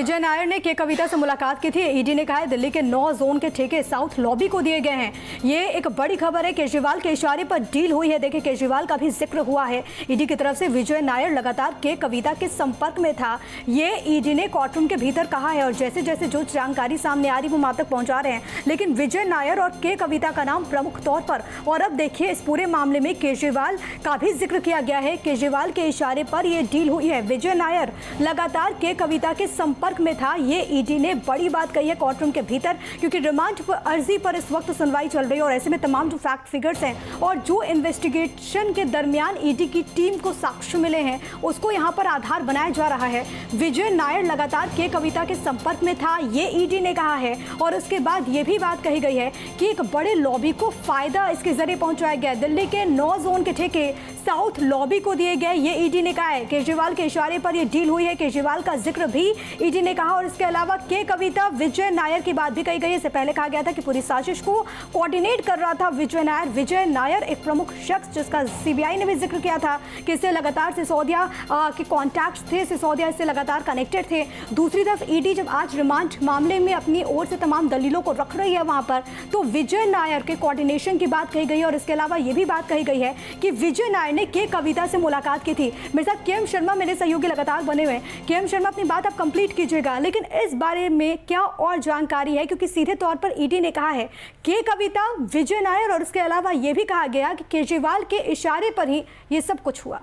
विजय नायर ने के कविता से मुलाकात की थी। ईडी ने कहा है दिल्ली के 9 जोन के ठेके साउथ लॉबी को दिए गए हैं। ये एक बड़ी खबर है। केजरीवाल के इशारे पर डील हुई है। देखिए, केजरीवाल का भी जिक्र हुआ है ईडी की तरफ से। विजय नायर लगातार के कविता के संपर्क में था, ये ईडी ने कोर्टरूम के भीतर कहा है और जैसे जैसे जो जानकारी सामने आ रही वो आप तक पहुंचा रहे हैं। लेकिन विजय नायर और के कविता का नाम प्रमुख तौर पर, और अब देखिए इस पूरे मामले में केजरीवाल का भी जिक्र किया गया है। केजरीवाल के इशारे पर यह डील हुई है। विजय नायर लगातार के कविता के संपर्क में था, ये ईडी ने बड़ी बात कही है कोर्टरूम के भीतर, क्योंकि रिमांड अर्जी पर इस वक्त सुनवाई चल रही है और ऐसे में तमाम जो फैक्ट फिगर्स हैं और जो इन्वेस्टिगेशन के दरमियान ईडी की टीम को साक्ष्य मिले हैं उसको यहां पर आधार बनाया जा रहा है। विजय नायर लगातार के कविता के संपर्क में था, ये ईडी ने कहा है। और उसके बाद ये भी बात कही गई है कि एक बड़े लॉबी को फायदा इसके जरिए पहुंचाया गया। दिल्ली के 9 जोन के ठेके साउथ लॉबी को दिए गए, ये ईडी ने कहा है। केजरीवाल के इशारे पर यह डील हुई है। केजरीवाल का जिक्र भी ईडी ने कहा और इसके अलावा के कविता विजय नायर की बात भी कही गई। इससे पहले कहा गया था कि पूरी साजिश को कोऑर्डिनेट कर रहा था विजय नायर। विजय नायर एक प्रमुख शख्स जिसका सीबीआई ने भी जिक्र किया था कि इससे लगातार सिसोदिया के कॉन्टैक्ट्स थे, सिसोदिया इससे लगातार कनेक्टेड थे। दूसरी तरफ ईडी जब आज रिमांड मामले में अपनी ओर से तमाम दलीलों को रख रही है वहां पर, तो विजय नायर के कोऑर्डिनेशन की बात कही गई है। और इसके अलावा यह भी बात कही गई है कि विजय नायर ने के कविता से मुलाकात की थी। मेरे साथ के एम शर्मा मेरे सहयोगी लगातार बने हुए हैं। के एम शर्मा, अपनी बात आप कंप्लीट कीजिएगा, लेकिन इस बारे में क्या और जानकारी है, क्योंकि सीधे तौर पर ईडी ने कहा है के कविता विजय नायर और इसके अलावा यह भी कहा गया कि केजरीवाल के इशारे पर ही ये सब कुछ हुआ।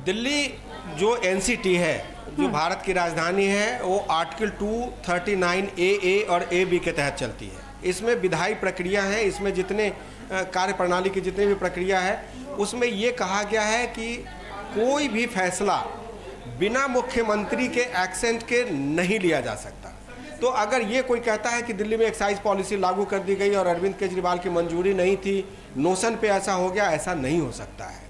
दिल्ली जो एनसीटी है, जो भारत की राजधानी है, वो आर्टिकल 239 AA और AB के तहत चलती है। इसमें विधायी प्रक्रिया है, इसमें जितने कार्य प्रणाली की जितनी भी प्रक्रिया है उसमें ये कहा गया है कि कोई भी फैसला बिना मुख्यमंत्री के एक्सेंट के नहीं लिया जा सकता। तो अगर ये कोई कहता है कि दिल्ली में एक्साइज पॉलिसी लागू कर दी गई और अरविंद केजरीवाल की मंजूरी नहीं थी, नोशन पे ऐसा हो गया, ऐसा नहीं हो सकता है।